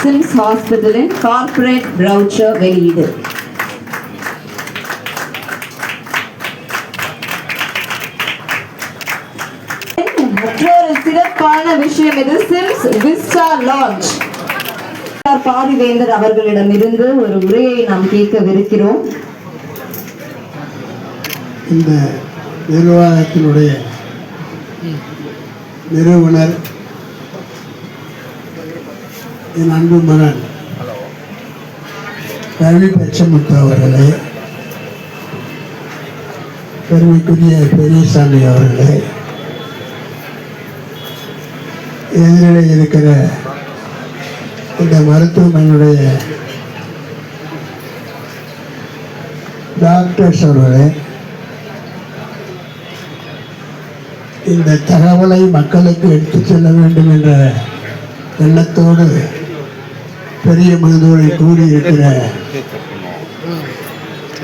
Sims ஹாஸ்பிட்டலின் corporate பிரவுச்சர் வெளியீடு. மற்றொரு சிறப்பான விஷயம் இது சிம்ஸ் விஸ்டா லான்ச். பாரிவேந்தர் அவர்களிடமிருந்து ஒரு உரையை நாம் கேட்கவிருக்கிறோம். இந்த நிர்வாகத்தினுடைய நிறுவனர் என் அன்பு மகன் ரவி பச்சமுத்து அவர்களே, பெருமைக்குரிய பெரியசாமி அவர்களே, எதிரிலே இருக்கிற இந்த மருத்துவமனையுடைய டாக்டர்ஸ் அவர்களே, இந்த தகவலை மக்களுக்கு எடுத்துச் செல்ல வேண்டும் என்ற எண்ணத்தோடு பெரிய மனதோடு கூடியிருக்கிற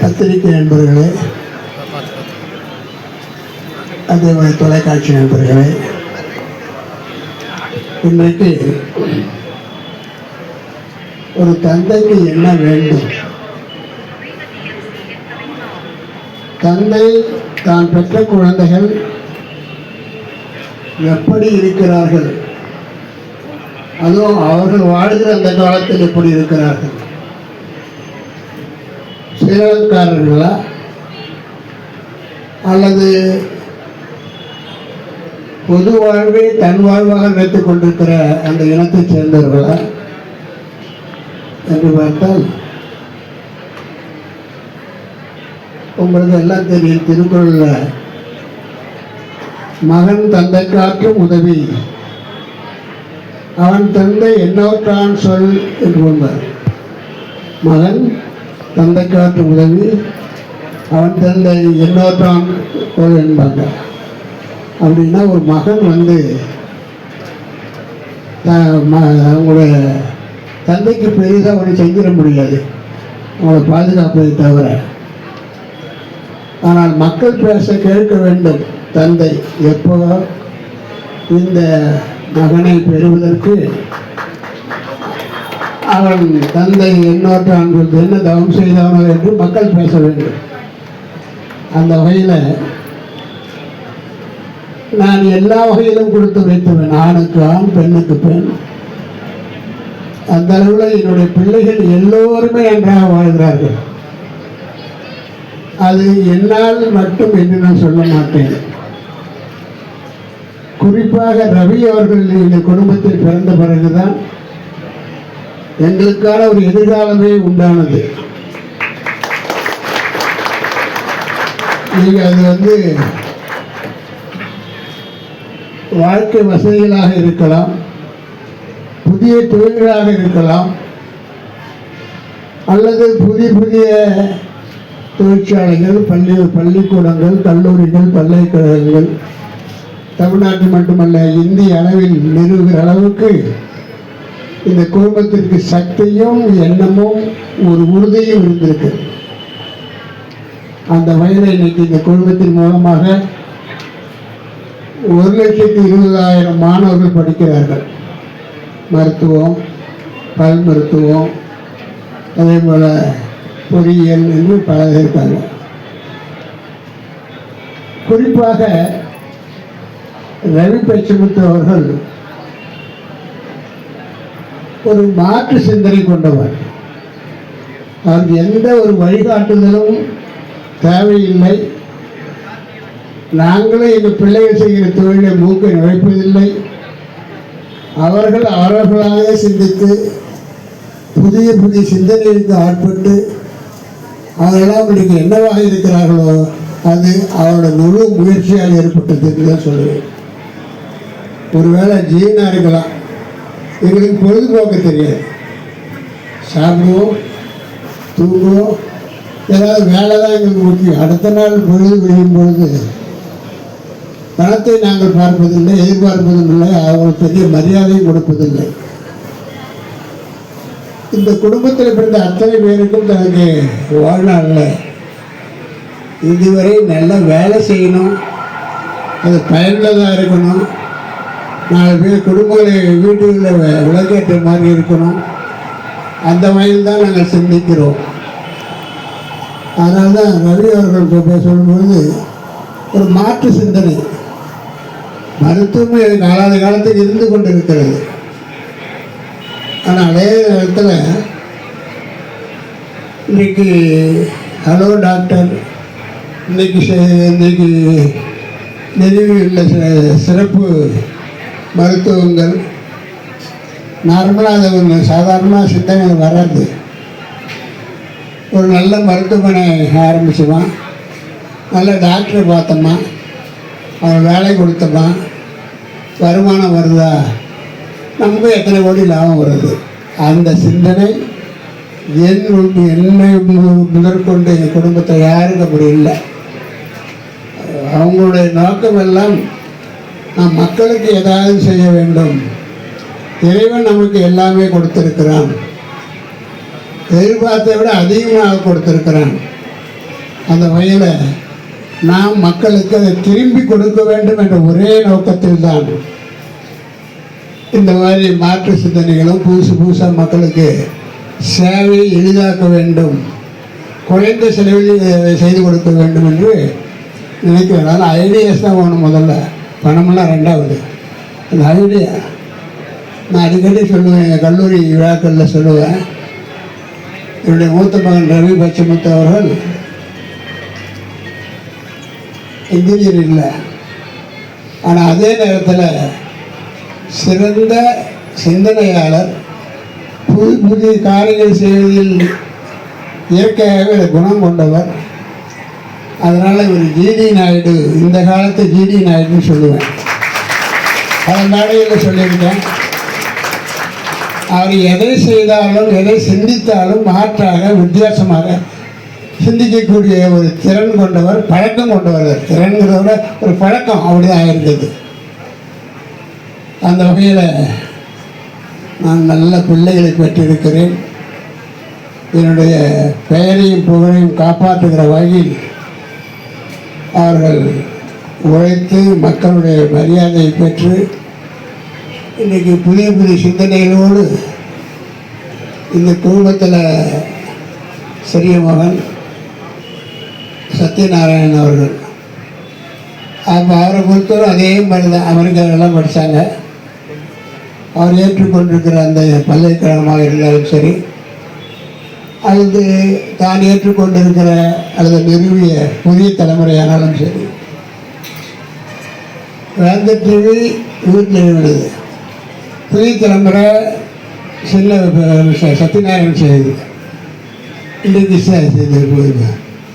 பத்திரிகை நண்பர்களே, அதேபோல தொலைக்காட்சி நண்பர்களே, இன்றைக்கு ஒரு தந்தைக்கு என்ன வேண்டும்? தந்தை தான் பெற்ற குழந்தைகள் எப்படி இருக்கிறார்கள், அதுவும் அவர்கள் வாழ்கிற அந்த காலத்தில் எப்படி இருக்கிறார்கள், சிலக்காரர்களா அல்லது பொது வாழ்வை தன் வாழ்வாக நினைத்துக் கொண்டிருக்கிற அந்த இனத்தைச் சேர்ந்தவர்களா என்று பார்த்தால் உங்களுக்கு எல்லாம் தெரியும். திருக்குறளில் மகன் தந்தை காற்றும் உதவி, அவன் தந்தை என்னோற்றான் சொல் என்று கொண்டார். மகன் தந்தை காற்றும் உதவி, அவன் தந்தை என்னோற்றான் சொல் என்பாங்க. அப்படின்னா ஒரு மகன் அவங்களுடைய தந்தைக்கு பெரிதாக அவனை செஞ்சிட முடியாது, அவங்களை பாதுகாப்பதை தவிர. ஆனால் மக்கள் பேச கேட்க வேண்டும். தந்தை எப்போ இந்த மகனை பெறுவதற்கு அவன் தந்தை என்னோற்றான் என்ன தவம் செய்தானோ என்று மக்கள் பேச வேண்டும். அந்த வகையில் நான் எல்லா வகையிலும் கொடுத்து வைத்துவேன். ஆணுக்கு ஆண், பெண்ணுக்கு பெண். அந்த அளவில் என்னுடைய பிள்ளைகள் எல்லோருமே நன்றாக வாழ்கிறார்கள். அது என்னால் மட்டும் என்று நான் சொல்ல மாட்டேன். குறிப்பாக ரவி அவர்கள் இந்த குடும்பத்தில் பிறந்த பிறகுதான் எங்களுக்கான ஒரு எதிர்காலமே உண்டானது. நீங்கள் அது வாழ்க்கை வசதிகளாக இருக்கலாம், புதிய தொழில்களாக இருக்கலாம், அல்லது புதிய புதிய தொழிற்சாலைகள், பள்ளிக்கூடங்கள், கல்லூரிகள், பல்கலைக்கழகங்கள் தமிழ்நாட்டில் மட்டுமல்ல இந்திய அளவில் நிறுவுகிற அளவுக்கு இந்த குடும்பத்திற்கு சக்தியும் எண்ணமும் ஒரு உறுதியும் இருந்திருக்கு. அந்த வகையில் இன்னைக்கு இந்த குடும்பத்தின் மூலமாக 1,20,000 மாணவர்கள் படிக்கிறார்கள். மருத்துவம், பல் மருத்துவம், அதே போல் பொறியியல் என்று பல இருக்காங்க. குறிப்பாக ரவி பச்சமுத்து அவர்கள் ஒரு மாற்று சிந்தனை கொண்டவர். அவருக்கு எந்த ஒரு வழிகாட்டுதலும் தேவையில்லை. நாங்களே எங்கள் பிள்ளைகள் செய்கிற தொழிலை மூக்கை நுழைப்பதில்லை. அவர்களாக சிந்தித்து புதிய புதிய சிந்தனைகளுக்கு ஆட்பட்டு அவர்களெல்லாம் இன்னைக்கு என்னவாக இருக்கிறார்களோ அது அவரோட முழு முயற்சியால் ஏற்பட்டது என்று தான் சொல்லுவேன். ஒருவேளை ஜீவனாக இருக்கலாம், எங்களுக்கு பொழுதுபோக்க தெரியாது. சாப்பிடுவோம், தூங்குவோம், ஏதாவது வேலை தான் எங்களுக்கு முக்கியம். அடுத்த நாள் பொழுது விழும் பொழுது பணத்தை நாங்கள் பார்ப்பதில்லை, எதிர்பார்ப்பதும் இல்லை, அவங்களுக்கு பெரிய மரியாதையும் கொடுப்பதில்லை. இந்த குடும்பத்தில் பிறந்த அத்தனை பேருக்கும் தனக்கு வாழ்நாளில் இதுவரை நல்ல வேலை செய்யணும், அது பயனுள்ளதாக இருக்கணும், 4 பேர் குடும்பங்களை வீட்டுகளில் விளக்கேற்ற மாதிரி இருக்கணும், அந்த வகையில் தான் நாங்கள் சிந்திக்கிறோம். அதனால தான் ரவி அவர்கள் சொல்லும்போது ஒரு மாற்று சிந்தனை மருத்துவம் காலாத காலத்துக்கு இருந்து கொண்டு இருக்கிறது. ஆனால் அதே நேரத்தில் இன்றைக்கி ஹலோ டாக்டர் இன்னைக்கு நிறுவியுள்ள சிறப்பு மருத்துவங்கள் நார்மலாக அது ஒன்று சாதாரணமாக சிந்தனை வராது. ஒரு நல்ல மருத்துவமனை ஆரம்பிச்சோமா, நல்ல டாக்டரை பார்த்தோமா, அவன் வேலை கொடுத்தோமா, வருமானம் வருதா, நமக்கு எத்தனை கோடி லாபம் வருது. அந்த சிந்தனை என்னை முதற்கொண்டு என் குடும்பத்தை யாருக்கு அப்படி இல்லை. அவங்களுடைய நோக்கம் எல்லாம் நாம் மக்களுக்கு ஏதாவது செய்ய வேண்டும். இறைவன் நமக்கு எல்லாமே கொடுத்திருக்கிறான், எதிர்பார்த்தை விட அதிகமாக கொடுத்திருக்கிறான். அந்த வகையில் நாம் மக்களுக்கு அதை திரும்பி கொடுக்க வேண்டும் என்ற ஒரே நோக்கத்தில் தான் இந்த மாதிரி மாற்று சிந்தனைகளும் புதுசாக மக்களுக்கு சேவையை எளிதாக்க வேண்டும், குறைந்த செலவில் செய்து கொடுக்க வேண்டும் என்று நினைக்கிறேன். அதனால் ஐடியாஸ் தான் வேணும். முதல்ல பணமெல்லாம் ரெண்டாவது. அந்த ஐடியா நான் அடிக்கடி சொல்லுவேன், எங்கள் கல்லூரி விழாக்களில் சொல்லுவேன். என்னுடைய மூத்த மகன் ரவி பச்சமுத்து அவர்கள் இன்ஜினியர் இல்லை, ஆனால் அதே நேரத்தில் சிறந்த சிந்தனையாளர், புதிய காரியங்கள் செய்வதில் இயற்கையாகவே குணம் கொண்டவர். அதனால் இவர் ஜிடி நாயுடு, இந்த காலத்து ஜிடி நாயுடுன்னு சொல்லுவேன். அதன் மேடையில் சொல்லியிருக்கேன். அவர் எதை செய்தாலும் எதை சிந்தித்தாலும் மாற்றாக வித்தியாசமாக சிந்திக்கக்கூடிய ஒரு திறன் கொண்டவர், பழக்கம் கொண்டவர். திறன்கிறத விட ஒரு பழக்கம் அப்படிதான் ஆயிருந்தது. அந்த வகையில் நான் நல்ல பிள்ளைகளை பெற்றிருக்கிறேன். என்னுடைய பெயரையும் புகழையும் காப்பாற்றுகிற வகையில் அவர்கள் உழைத்து மக்களுடைய மரியாதையை பெற்று இன்றைக்கி புதிய சிந்தனைகளோடு இந்த குடும்பத்தில் சிறிய மகன் சத்யநாராயணன் அவர்கள், அப்போ அவரை பொறுத்தவரை அதே மாதிரி தான் அமெரிக்காவெல்லாம் படித்தாங்க. அவர் ஏற்றுக்கொண்டிருக்கிற அந்த பல்கலைக்கழகமாக இருந்தாலும் சரி, அல்லது தான் ஏற்றுக்கொண்டிருக்கிற அல்லது நிறுவிய புதிய தலைமுறையானாலும் சரி, வேந்த டிவி வீட்டில் நிறுவனது, புதிய தலைமுறை சத்யநாராயணன் செய்து இன்றைக்கு செய்து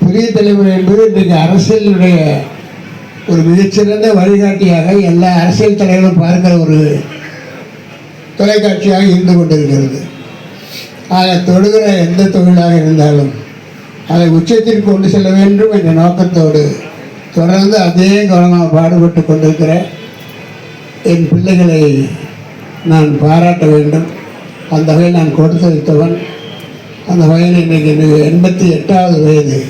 புதிய தலைமுறை என்பது இன்றைக்கு அரசியலுடைய ஒரு மிகச்சிறந்த வழிகாட்டியாக எல்லா அரசியல் தலைவர்களும் பார்க்கிற ஒரு தொலைக்காட்சியாக இருந்து கொண்டிருக்கிறது. அதை தொடுகிற எந்த தொழிலாக இருந்தாலும் அதை உச்சத்திற்கு கொண்டு செல்ல வேண்டும் என்ற நோக்கத்தோடு தொடர்ந்து அதே கவனமாக பாடுபட்டு கொண்டிருக்கிற என் பிள்ளைகளை நான் பாராட்ட வேண்டும். அந்த வகையில் நான் கொடுத்தளித்தவன். அந்த வகையில் இன்றைக்கு எனக்கு 88வது வயது.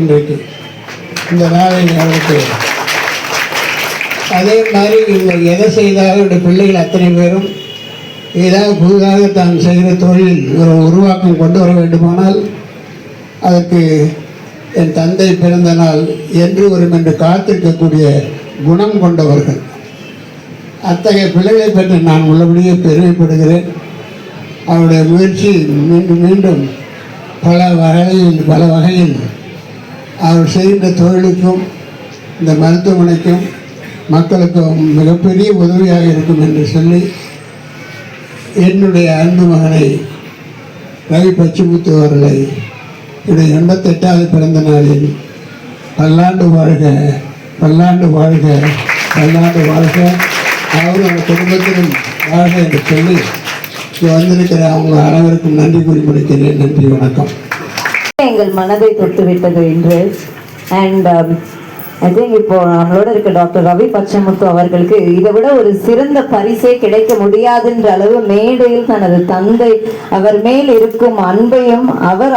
இன்றைக்கு இந்த நாளை அவருக்கு அதே மாதிரி இவங்க எதை செய்தாலும் என்னுடைய பிள்ளைகள் அத்தனை பேரும் ஏதாவது புதிதாக தான் செய்கிற தொழில் ஒரு உருவாக்கம் கொண்டு வர வேண்டுமானால் அதற்கு என் தந்தை பிறந்த நாள் என்று வரும் என்று காத்திருக்கக்கூடிய குணம் கொண்டவர்கள். அத்தகைய பிள்ளைகளை பற்றி நான் உள்ளபடியே பெருமைப்படுகிறேன். அவருடைய முயற்சி மீண்டும் மீண்டும் பல வகையில் அவர் செய்கின்ற தொழிலுக்கும் இந்த மருத்துவமனைக்கும் மக்களுக்கும் மிகப்பெரிய உதவியாக இருக்கும் என்று சொல்லி என்னுடைய அன்பு மகனை ரவி பச்சமுத்து அவர்களை என்னுடைய 88வது பிறந்த நாளில் பல்லாண்டு வாழ்க, பல்லாண்டு வாழ்க, பல்லாண்டு வாழ்க, அவரும் அந்த குடும்பத்திலும் வாழ்க என்று சொல்லி வந்திருக்கிற அவங்க அனைவருக்கும் நன்றி கூறி முடிக்கிறேன். நன்றி, வணக்கம். எங்கள் மனதை தொட்டுவிட்டது இன்று. அண்ட் ஐ திங்க் இப்போ நம்மளோட இருக்க டாக்டர் ரவி பச்சமுத்து அவர்களுக்கு இதை விட ஒரு சிறந்த பரிசே கிடைக்க முடியாதுன்ற அளவு மேடையில் தனது தந்தை அவர் மேல் இருக்கும் அன்பையும்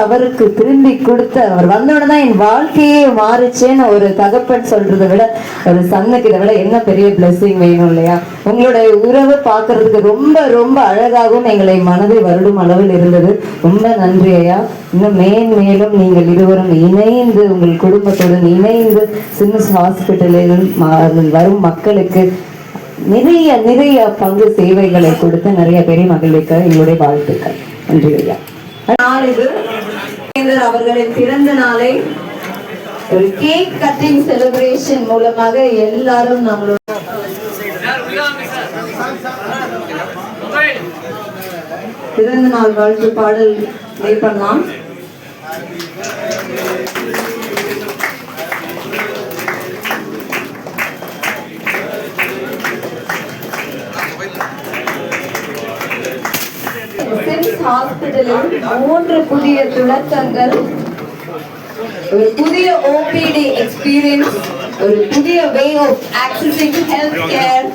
அவருக்கு திரும்பி கொடுத்த அவர் வந்தோட தான் என் வாழ்க்கையே மாறுச்சேன்னு ஒரு தகப்பன் சொல்றதை விட ஒரு சன்னுக்கு இதை விட என்ன பெரிய பிளெஸிங் வேணும் இல்லையா? உங்களுடைய உறவு பார்க்கறதுக்கு ரொம்ப ரொம்ப அழகாகவும் எங்களை மனதை வருடும் அளவில் இருந்தது. ரொம்ப நன்றி ஐயா. இன்னும் மேலும் நீங்கள் இருவரும் இணைந்து உங்கள் குடும்பத்துடன் இணைந்து சிம்ஸ் ஹாஸ்பிட்டலில் வரும் மக்களுக்கு நிறைய பங்கு சேவைகளை கொடுத்து நிறைய பெரிய மகிழ்விக்க எங்களுடைய வாழ்த்துக்கள். நன்றி ஐயா. நாளிது அவர்களின் பிறந்த நாளை ஒரு கேக் கட்டிங் செலிப்ரேஷன் மூலமாக எல்லாரும் நம்மளோட பிறந்த நாள் வாழ்த்து பாடல் ப்ளே பண்ணலாம். சிம்ஸ் ஹாஸ்பிட்டலில் 3 புதிய துணக்கங்கள், ஒரு புதிய OPD எக்ஸ்பீரியன்ஸ், ஒரு புதிய way of accessing health care.